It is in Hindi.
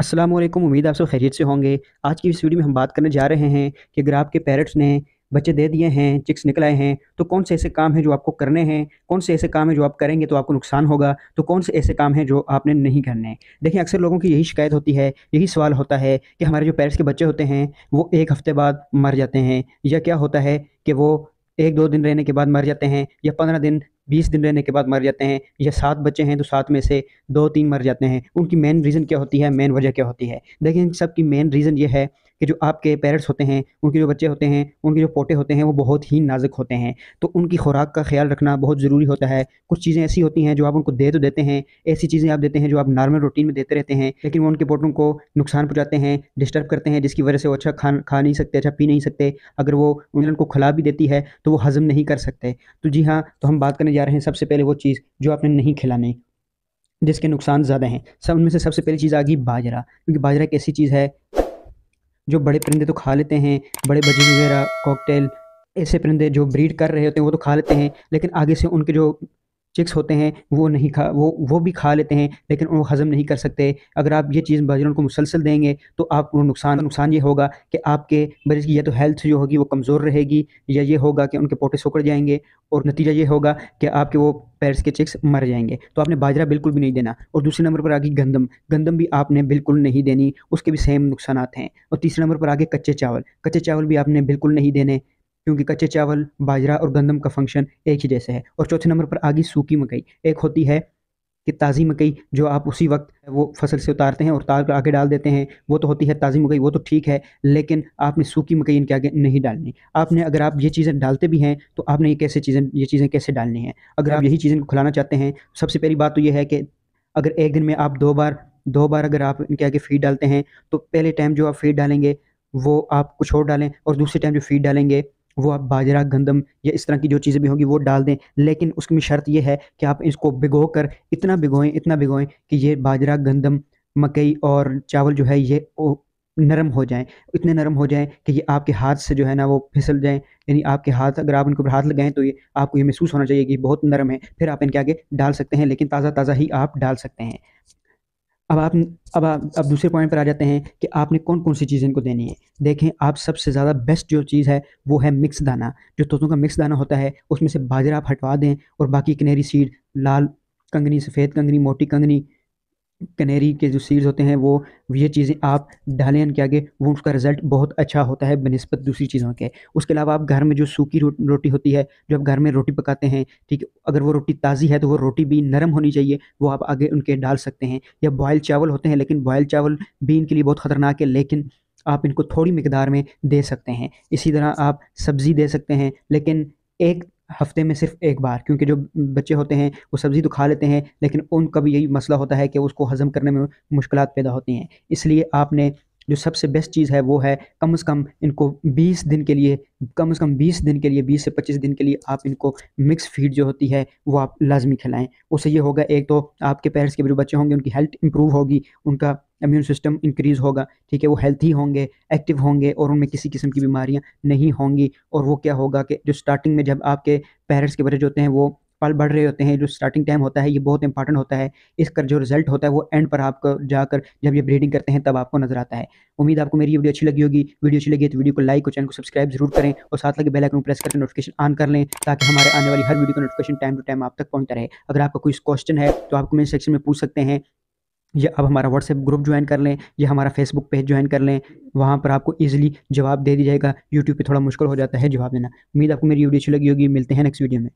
अस्सलाम वालेकुम। उम्मीद है आप सब खैरियत से होंगे। आज की इस वीडियो में हम बात करने जा रहे हैं कि अगर आपके पेरेंट्स ने बच्चे दे दिए हैं, चिक्स निकल आए हैं, तो कौन से ऐसे काम हैं जो आपको करने हैं, कौन से ऐसे काम हैं जो आप करेंगे तो आपको नुकसान होगा, तो कौन से ऐसे काम हैं जो आपने नहीं करने हैं। देखिए, अक्सर लोगों की यही शिकायत होती है, यही सवाल होता है कि हमारे जो पेरेंट्स के बच्चे होते हैं वो 1 हफ्ते बाद मर जाते हैं, या क्या होता है कि वो 1-2 दिन रहने के बाद मर जाते हैं, या 15 दिन 20 दिन रहने के बाद मर जाते हैं, या 7 बच्चे हैं तो 7 में से 2-3 मर जाते हैं। उनकी मेन रीज़न क्या होती है, मेन वजह क्या होती है? देखिए, इन सब की मेन रीज़न ये है कि जो आपके पेरेंट्स होते हैं, उनके जो बच्चे होते हैं, उनके जो पोते होते हैं, वो बहुत ही नाज़ुक होते हैं। तो उनकी खुराक का ख़्याल रखना बहुत ज़रूरी होता है। कुछ चीज़ें ऐसी होती हैं जो आप उनको दे तो देते हैं, ऐसी चीज़ें आप देते हैं जो आप नॉर्मल रूटीन में देते रहते हैं, लेकिन वो उनके पोटों को नुकसान पहुँचाते हैं, डिस्टर्ब करते हैं, जिसकी वजह से वो अच्छा खा नहीं सकते, अच्छा पी नहीं सकते। अगर वो उनको खिला भी देती है तो वो हज़म नहीं कर सकते। तो जी हाँ, तो हम बात करने जा रहे हैं सबसे पहले वो चीज़ जो आपने नहीं खिलानी, जिसके नुकसान ज़्यादा हैं। सब उनमें से सबसे पहली चीज़ आ गई बाजरा, क्योंकि बाजरा एक ऐसी चीज़ है जो बड़े परिंदे तो खा लेते हैं, बड़े बजीर वगैरह, कॉकटेल, ऐसे परिंदे जो ब्रीड कर रहे होते हैं वो तो खा लेते हैं, लेकिन आगे से उनके जो चिक्स होते हैं वो नहीं खा वो भी खा लेते हैं, लेकिन वो हज़म नहीं कर सकते। अगर आप ये चीज़ बाजरों को मुसलसल देंगे तो आपको नुकसान ये होगा कि आपके मरीज़ की या तो हेल्थ जो होगी वो कमज़ोर रहेगी, या ये होगा कि उनके पोटे सिकुड़ जाएँगे, और नतीजा ये होगा कि आपके वो पैर्स के चिक्स मर जाएँगे। तो आपने बाजरा बिल्कुल भी नहीं देना। और दूसरे नंबर पर आ गई गंदम। गंदम भी आपने बिल्कुल नहीं देनी, उसके भी सेम नुकसानात हैं। और तीसरे नंबर पर आ गए कच्चे चावल। कच्चे चावल भी आपने बिल्कुल नहीं देने, क्योंकि कच्चे चावल, बाजरा और गंदम का फ़ंक्शन एक ही जैसे है। और चौथे नंबर पर आ गई सूखी मकई। एक होती है कि ताज़ी मकई जो आप उसी वक़्त वो फसल से उतारते हैं और उतार कर आगे डाल देते हैं, वो तो होती है ताज़ी मकई, वो तो ठीक है, लेकिन आपने सूखी मकई इनके आगे नहीं डालनी। आपने अगर आप ये चीज़ें डालते भी हैं, तो आपने ये चीज़ें कैसे डालनी हैं? अगर आप यही चीज़ें इनको खिलाना चाहते हैं, सबसे पहली बात तो ये है कि अगर एक दिन में आप 2 बार अगर आप इनके आगे फ़ीड डालते हैं, तो पहले टाइम जो आप फ़ीड डालेंगे, वो आप कुछ और डालें, और दूसरे टाइम जो फ़ीड डालेंगे, वो आप बाजरा, गंदम या इस तरह की जो चीज़ें भी होंगी वो डाल दें। लेकिन उसमें शर्त ये है कि आप इसको भिगोकर इतना भिगोएँ कि ये बाजरा, गंदम, मकई और चावल जो है ये ओ नरम हो जाएँ। इतने नरम हो जाएँ कि ये आपके हाथ से जो है ना वो फिसल जाएँ। यानी आपके हाथ, अगर आप इनके ऊपर हाथ लगाएँ तो ये आपको ये महसूस होना चाहिए कि बहुत नरम है। फिर आप इनके आगे डाल सकते हैं, लेकिन ताज़ा-ताज़ा ही आप डाल सकते हैं। अब दूसरे पॉइंट पर आ जाते हैं कि आपने कौन-कौन सी चीज़ें इनको देनी है। देखें, आप सबसे ज़्यादा बेस्ट जो चीज़ है वो है मिक्स दाना। जो तोतों का मिक्स दाना होता है उसमें से बाजरा आप हटवा दें, और बाकी कनेरी सीड, लाल कंगनी, सफ़ेद कंगनी, मोटी कंगनी, कनेरी के जो सीड्स होते हैं वो ये चीज़ें आप डालें इनके आगे, वो उसका रिज़ल्ट बहुत अच्छा होता है बनिस्बत दूसरी चीज़ों के। उसके अलावा आप घर में जो सूखी रोटी होती है, जो आप घर में रोटी पकाते हैं, ठीक है? अगर वो रोटी ताज़ी है तो वो रोटी भी नरम होनी चाहिए, वो आप आगे उनके डाल सकते हैं। या बॉयल चावल होते हैं, लेकिन बॉयल चावल भी इनके लिए बहुत ख़तरनाक है, लेकिन आप इनको थोड़ी मिकदार में दे सकते हैं। इसी तरह आप सब्ज़ी दे सकते हैं, लेकिन 1 हफ़्ते में सिर्फ़ 1 बार, क्योंकि जो बच्चे होते हैं वो सब्ज़ी तो खा लेते हैं, लेकिन उनका भी यही मसला होता है कि उसको हज़म करने में मुश्किलात पैदा होती हैं। इसलिए आपने जो सबसे बेस्ट चीज़ है वो है, कम से कम इनको 20 दिन के लिए, 20 से 25 दिन के लिए आप इनको मिक्स फीड जो होती है वो आप लाज़मी खिलाएँ। उससे ये होगा, एक तो आपके पेरेंट्स के जो बच्चे होंगे उनकी हेल्थ इम्प्रूव होगी, उनका इम्यून सिस्टम इंक्रीज़ होगा, ठीक है? वो हेल्थी होंगे, एक्टिव होंगे, और उनमें किसी किस्म की बीमारियाँ नहीं होंगी। और वो क्या होगा कि जो स्टार्टिंग में जब आपके पेरेंट्स के बच्चे जो होते हैं वो पल बढ़ रहे होते हैं, जो स्टार्टिंग टाइम होता है ये बहुत इंपॉर्टेंट होता है। इसका जो रिज़ल्ट होता है वो एंड पर आपको जाकर, जब ये ब्रीडिंग करते हैं तब आपको नज़र आता है। उम्मीद है आपको मेरी ये वीडियो अच्छी लगी होगी। वीडियो अच्छी लगी है तो वीडियो को लाइक और चैनल को सब्सक्राइब ज़रूर करें, और साथ लगे बेल आइकन को प्रेस करके नोटिफिकेशन ऑन कर लें, ताकि हमारे आने वाली हर वीडियो का नोटिफिकेशन टाइम टू टाइम आप तक पहुँचता रहे। अगर आपका कोई क्वेश्चन है तो आप कमेंट सेक्शन में पूछ सकते हैं, या अब हमारा व्हाट्सएप ग्रुप ज्वाइन कर लें, या हमारा फेसबुक पेज ज्वाइन कर लें। वहाँ पर आपको ईज़िली जवाब दे दिया जाएगा। यूट्यूब पे थोड़ा मुश्किल हो जाता है जवाब देना। उम्मीद है आपको मेरी वीडियो अच्छी लगी होगी। मिलते हैं नेक्स्ट वीडियो में।